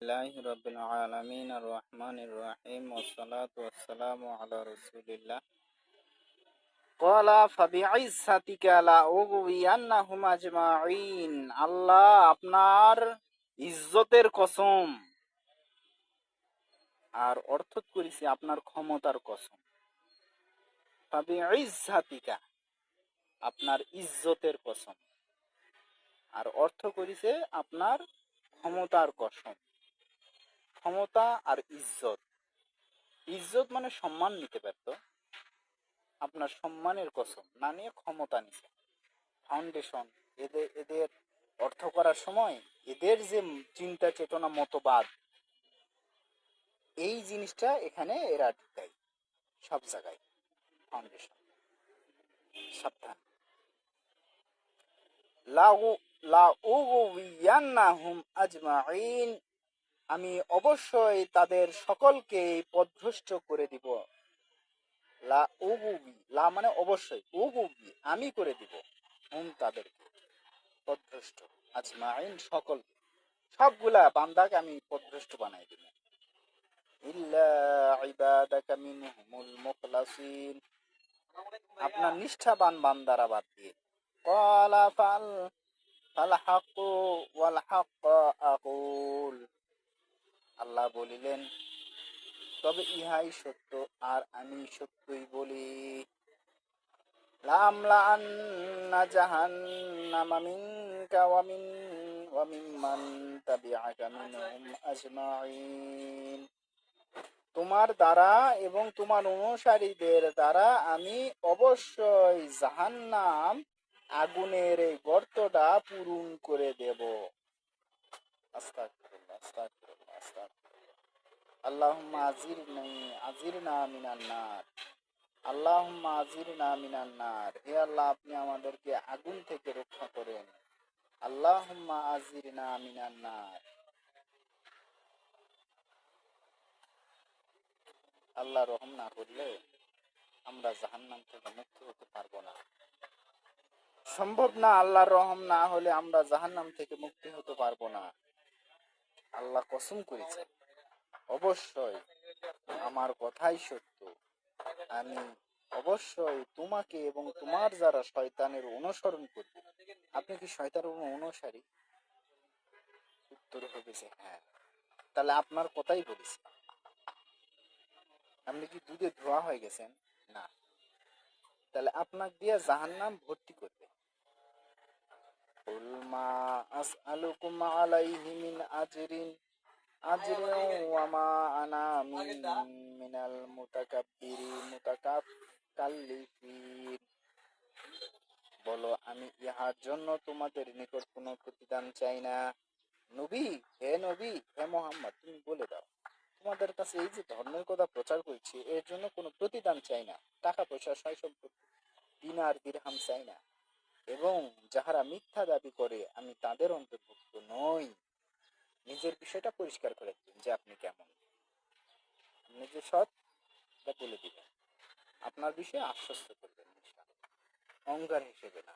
لله رب العالمين الرحمن الرحيم والصلاة والسلام على رسول الله قال فبعزتك لأغوينهم أجمعين আল্লাহ আপনার ইজ্জতের কসম আর অর্থ করেছি আপনার ক্ষমতার কসম ফাবিইজ্জাতিকা আপনার ইজ্জতের কসম আর অর্থ করেছে আপনার ক্ষমতার কসম ক্ষমতা আর ইজ্জত ইজ্জত মানে সম্মান নিতে পারত আপনার সম্মানের কসম না নিয়ে ক্ষমতা নিছে ফাউন্ডেশন এদের অর্থ করার সময় এদের যে চিন্তা চেতনা মতবাদ এই জিনিসটা এখানে এরা দেয় সব জায়গায় ফাউন্ডেশন সাবধান লাউগুইয়ান্নাহুম আজমাইন আমি অবশ্যই তাদের সকলকে পথভ্রষ্ট করে দিব লা মানে অবশ্যই উগুবি আমি করে দিব হুম তাদেরকে পথভ্রষ্ট আজমাইন সকল সবগুলা বান্দাকে আমি পথভ্রষ্ট বানাই দিব ইল্লা ইবাদাকা মিনহুমুল মুখলাসিন আপনার নিষ্ঠাবান বান্দারা বাদ দিয়ে ক্বালা ফাল হাক্কু ওয়াল হাক্কা আকুল আল্লাহ বলিলেন তবে ইহাই সত্য আর আমি সত্যই বলি লামলাআন্না জাহান্নামা মিনকা ওয়া মিম্মান তাবিআকা মিনহুম আজমাইন তোমার দ্বারা এবং তোমার অনুসারীদের দ্বারা আমি অবশ্যই জাহান্নাম আগুনের এই গর্তটা পূরণ করে দেব আস্তাগফিরুল্লাহ আস্তাগফিরুল্লাহ আস্তাগফিরুল্লাহ আল্লাহুম্মা আজিরনা মিনান নার আল্লাহুম্মা আজিরনা মিনান নার হে আল্লাহ আপনি আমাদেরকে আগুন থেকে রক্ষা করেন আল্লাহুম্মা আজিরনা মিনান নার আল্লাহ রহম না করলে আমরা জাহান্নাম থেকে মুক্ত হতে পারবো না সম্ভব না আল্লাহর রহম না হলে আমরা জাহান্নাম থেকে মুক্তি হতে পারবো না আল্লাহ কসম করেছে অবশ্যই আমার কথাই সত্য আমি অবশ্যই তোমাকে এবং তোমার যারা শয়তানের অনুসরণ করবে আপনি কি শয়তানের অনুসারী উত্তর হবে যে হ্যাঁ তাহলে আপনার কথাই বলেছি আপনি কি দুধে ধোয়া হয়ে গেছেন না তাহলে আপনাকে দিয়ে জাহান্নাম ভর্তি করবে কুল মা আসআলুকুম আলাইহি মিন আজরিন ওয়া মা আনা মিনাল মুতাকাল্লিফিন বলো আমি ইহার জন্য তোমাদের নিকট কোনো প্রতিদান চাই না নবী হে মুহাম্মদ তুমি বলে দাও তোমাদের কাছে এই যে ধর্মের কথা প্রচার করছি এর জন্য কোনো প্রতিদান চাই না টাকা পয়সা সয় সম্পত্তি দিনার দিরহাম চাই না এবং যাহারা মিথ্যা দাবি করে আমি তাদের অন্তর্ভুক্ত নই নিজের বিষয়টা পরিষ্কার করে দিন যে আপনি কেমন আপনি যে সৎ তা বলে দিবেন আপনার বিষয়ে আশ্বস্ত করবেন অহংকার হিসেবে না